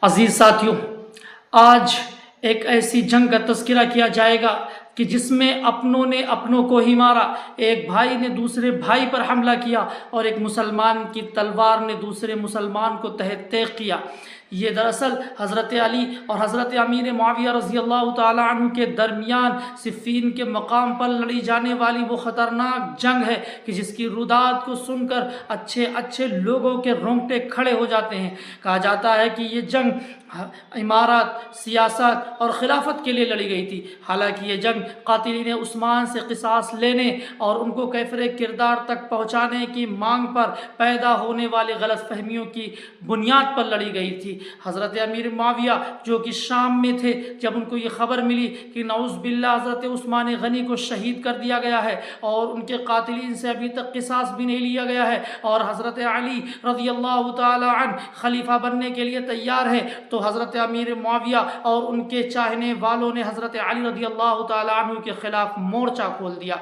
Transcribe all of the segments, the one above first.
عزیز ساتھیوں، آج ایک ایسی جنگ کا تذکرہ کیا جائے گا کہ جس میں اپنوں نے اپنوں کو ہی مارا، ایک بھائی نے دوسرے بھائی پر حملہ کیا اور ایک مسلمان کی تلوار نے دوسرے مسلمان کو تحت تیغ کیا۔ یہ دراصل حضرت علی اور حضرت امیر معاویہ رضی اللہ تعالی عنہ کے درمیان صفین کے مقام پر لڑی جانے والی وہ خطرناک جنگ ہے کہ جس کی رداد کو سن کر اچھے اچھے لوگوں کے رونگٹے کھڑے ہو جاتے ہیں۔ کہا جاتا ہے کہ یہ جنگ امارات، سیاست اور خلافت کے لیے لڑی گئی تھی، حالانکہ یہ جنگ قاتلین عثمان سے قصاص لینے اور ان کو کیفر کردار تک پہنچانے کی مانگ پر پیدا ہونے والی غلط فہمیوں کی بنیاد پر لڑی گئی تھی۔ حضرت امیر معاویہ جو کہ شام میں تھے، جب ان کو یہ خبر ملی کہ نعوذ باللہ حضرت عثمان غنی کو شہید کر دیا گیا ہے اور ان کے قاتلین سے ابھی تک قصاص بھی نہیں لیا گیا ہے اور حضرت علی رضی اللہ تعالی عنہ خلیفہ بننے کے لیے تیار ہے، تو حضرت امیر معاویہ اور ان کے چاہنے والوں نے حضرت علی رضی اللہ تعالی عنہ کے خلاف مورچہ کھول دیا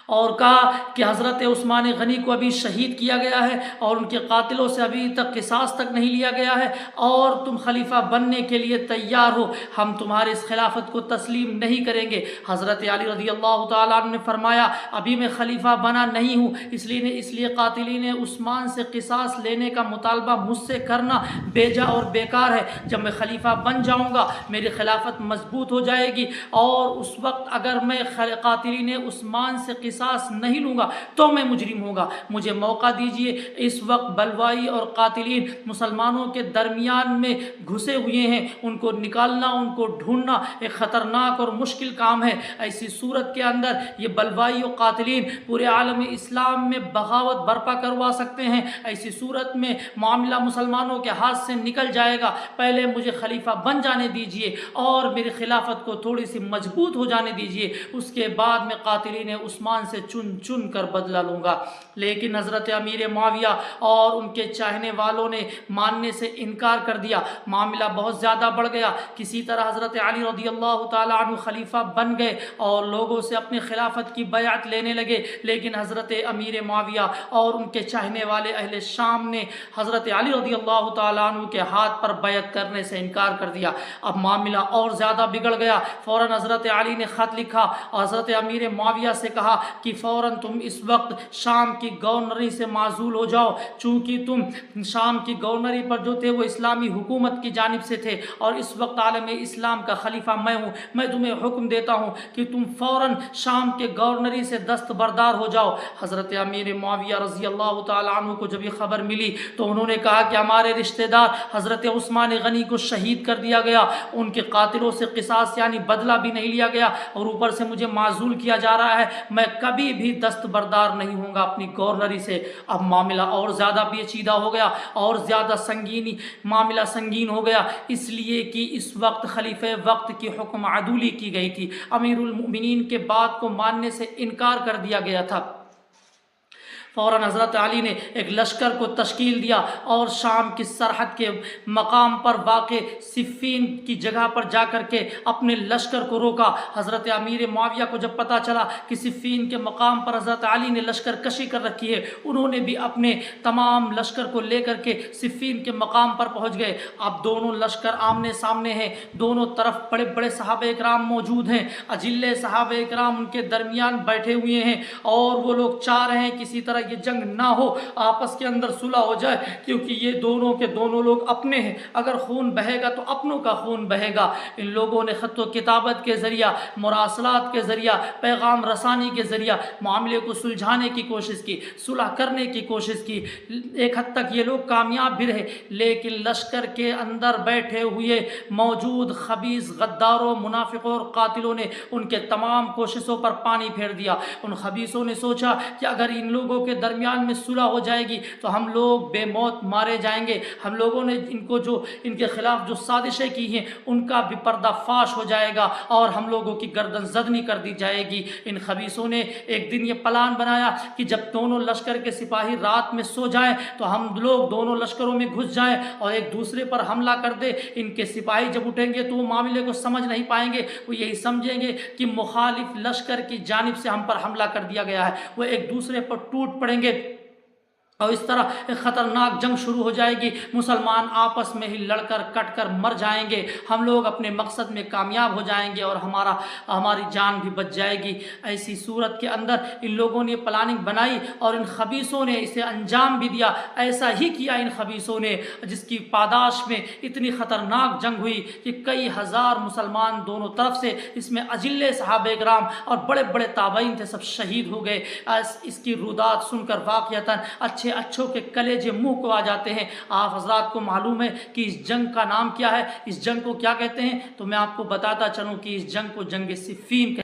اور کہا کہ حضرت عثمان غنی کو ابھی شہید کیا گیا ہے اور ان کے قاتلوں سے ابھی تک قصاص تک نہیں لیا گیا ہے اور تم خلیفہ بننے کے لیے تیار ہو، ہم تمہارے اس خلافت کو تسلیم نہیں کریں گے۔ حضرت علی رضی اللہ تعالیٰ عنہ نے فرمایا ابھی میں خلیفہ بنا نہیں ہوں، اس لیے قاتلین عثمان سے قصاص لینے کا مطالبہ مجھ سے کرنا بیجا اور بیکار ہے۔ جب میں خلیفہ بن جاؤں گا میری خلافت مضبوط ہو جائے گی اور اس وقت اگر میں قاتلین عثمان سے قصاص نہیں لوں گا تو میں مجرم ہوں گا، مجھے موقع دیجئے۔ اس وقت بلوائی اور قاتلین مسلمانوں کے درمیان میں گھسے ہوئے ہیں، ان کو نکالنا، ان کو ڈھونڈنا ایک خطرناک اور مشکل کام ہے۔ ایسی صورت کے اندر یہ بلوائی اور قاتلین پورے عالم اسلام میں بغاوت برپا کروا سکتے ہیں۔ ایسی صورت میں معاملہ مسلمانوں کے ہاتھ سے نکل جائے گا۔ پہلے مجھے خلیفہ بن جانے دیجئے اور میری خلافت کو تھوڑی سی مضبوط ہو جانے دیجئے، اس کے بعد میں قاتلین عثمان سے چن چن کر بدلہ لوں گا۔ لیکن حضرت امیر معاویہ اور ان کے چاہنے والوں نے ماننے سے انکار کر دیا۔ معاملہ بہت زیادہ بڑھ گیا۔ کسی طرح حضرت علی رضی اللہ تعالیٰ عنہ خلیفہ بن گئے اور لوگوں سے اپنی خلافت کی بیعت لینے لگے، لیکن حضرت امیر معاویہ اور ان کے چاہنے والے اہل شام نے حضرت علی رضی اللہ تعالیٰ عنہ کے ہاتھ پر بیعت کرنے سے انکار کر دیا۔ اب معاملہ اور زیادہ بگڑ گیا۔ فوراً حضرت علی نے خط لکھا اور حضرت امیر معاویہ سے کہا کہ فوراً تم اس وقت شام کی گورنری سے معزول ہو جاؤ، چونکہ تم شام کی گورنری پر جو تھے وہ اسلامی حکومت کی جانب سے تھے اور اس وقت عالم اسلام کا خلیفہ میں ہوں۔ میں تمہیں حکم دیتا ہوں کہ تم فوراً شام کے گورنری سے دستبردار ہو جاؤ۔ حضرت امیر معاویہ رضی اللہ تعالیٰ عنہ کو جب یہ خبر ملی تو انہوں نے کہا کہ ہمارے رشتہ دار حضرت عثمان غنی کو شہید کر دیا گیا، ان کے قاتلوں سے قصاص یعنی بدلہ بھی نہیں لیا گیا اور اوپر سے مجھے معزول کیا جا رہا ہے، میں کبھی بھی دستبردار نہیں ہوں گا اپنی گورنری سے۔ اب معاملہ اور زیادہ پیچیدہ ہو گیا اور زیادہ معاملہ سنگین ہو گیا، اس لیے کہ اس وقت خلیفہ وقت کی حکم عدولی کی گئی تھی۔ امیر المؤمنین کے بات کو ماننے سے انکار کر دیا گیا تھا۔ فوراً حضرت علی نے ایک لشکر کو تشکیل دیا اور شام کی سرحد کے مقام پر واقع صفین کی جگہ پر جا کر کے اپنے لشکر کو روکا۔ حضرت امیر معاویہ کو جب پتہ چلا کہ صفین کے مقام پر حضرت علی نے لشکر کشی کر رکھی ہے، انہوں نے بھی اپنے تمام لشکر کو لے کر کے صفین کے مقام پر پہنچ گئے۔ اب دونوں لشکر آمنے سامنے ہیں، دونوں طرف بڑے بڑے صحابہ اکرام موجود ہیں، اجلے صحابہ اکرام ان کے درمیان بیٹھے ہوئے ہیں اور وہ لوگ چاہ رہے ہیں کسی طرح یہ جنگ نہ ہو، آپس کے اندر صلح ہو جائے، کیونکہ یہ دونوں کے دونوں لوگ اپنے ہیں، اگر خون بہے گا تو اپنوں کا خون بہے گا۔ ان لوگوں نے خط و کتابت کے ذریعہ، مراسلات کے ذریعہ، پیغام رسانی کے ذریعہ معاملے کو سلجھانے کی کوشش کی، صلح کرنے کی کوشش کی۔ ایک حد تک یہ لوگ کامیاب بھی رہے، لیکن لشکر کے اندر بیٹھے ہوئے موجود خبیث غداروں، منافقوں اور قاتلوں نے ان کے تمام کوششوں پر پانی پھیر دیا۔ ان خبیثوں نے سوچا کہ اگر ان لوگوں کے درمیان میں صلح ہو جائے گی تو ہم لوگ بے موت مارے جائیں گے، ہم لوگوں نے ان کے خلاف جو سازشیں کی ہیں ان کا بھی پردہ فاش ہو جائے گا اور ہم لوگوں کی گردن زدنی کر دی جائے گی۔ ان خبیثوں نے ایک دن یہ پلان بنایا کہ جب دونوں لشکر کے سپاہی رات میں سو جائیں تو ہم لوگ دونوں لشکروں میں گھس جائیں اور ایک دوسرے پر حملہ کر دیں۔ ان کے سپاہی جب اٹھیں گے تو وہ معاملے کو سمجھ نہیں پائیں گے، وہ یہی سمجھیں گے کہ مخالف لشکر کی جانب سے ہم پر حملہ کر دیا گیا ہے، وہ ایک دوسرے پر ٹوٹ پڑیں گے اور اس طرح ایک خطرناک جنگ شروع ہو جائے گی، مسلمان آپس میں ہی لڑ کر کٹ کر مر جائیں گے، ہم لوگ اپنے مقصد میں کامیاب ہو جائیں گے اور ہماری جان بھی بچ جائے گی۔ ایسی صورت کے اندر ان لوگوں نے پلاننگ بنائی اور ان خبیثوں نے اسے انجام بھی دیا۔ ایسا ہی کیا ان خبیثوں نے، جس کی پاداش میں اتنی خطرناک جنگ ہوئی کہ کئی ہزار مسلمان دونوں طرف سے، اس میں اجلے صحابہ کرام اور بڑے بڑے تابعین تھے، سب شہید ہو گئے۔ اس کی رودات سن کر واقعتاً اچھوں کے کلیجے منہ کو آ جاتے ہیں۔ آپ حضرات کو معلوم ہے کہ اس جنگ کا نام کیا ہے، اس جنگ کو کیا کہتے ہیں؟ تو میں آپ کو بتاتا چلوں کہ اس جنگ کو جنگ صفین